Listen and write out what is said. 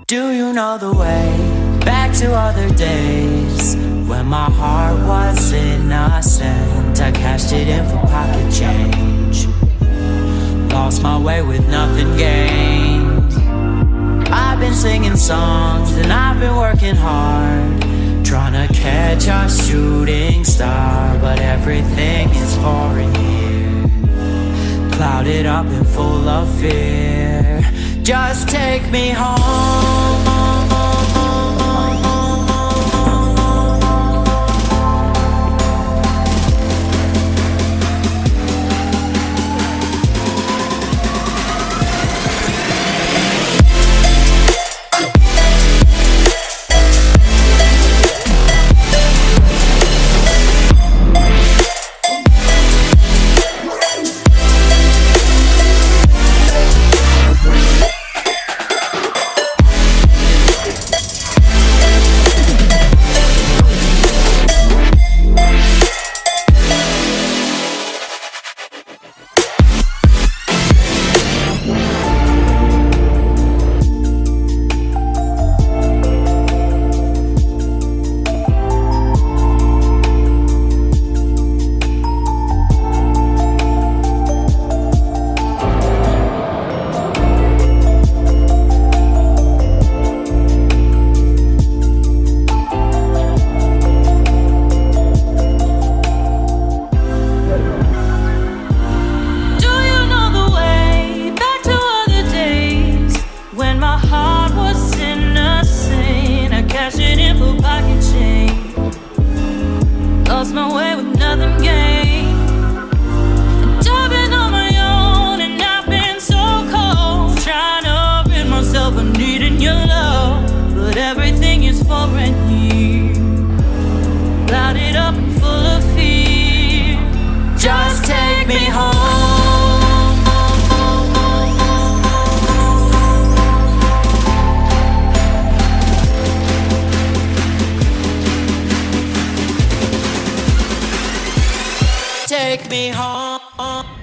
Do you know the way back to other days when my heart was innocent? I cashed it in for pocket change, lost my way with nothing gained. I've been singing songs and I've been working hard, trying to catch a shooting star, but everything is foreign here, clouded up and full of fear. Just take me home. Lost my way with nothing gained. I've been on my own and I've been so cold, trying to rid myself of needing your love, but everything is foreign here, clouded up and full of fear. Just take me home. Take me home.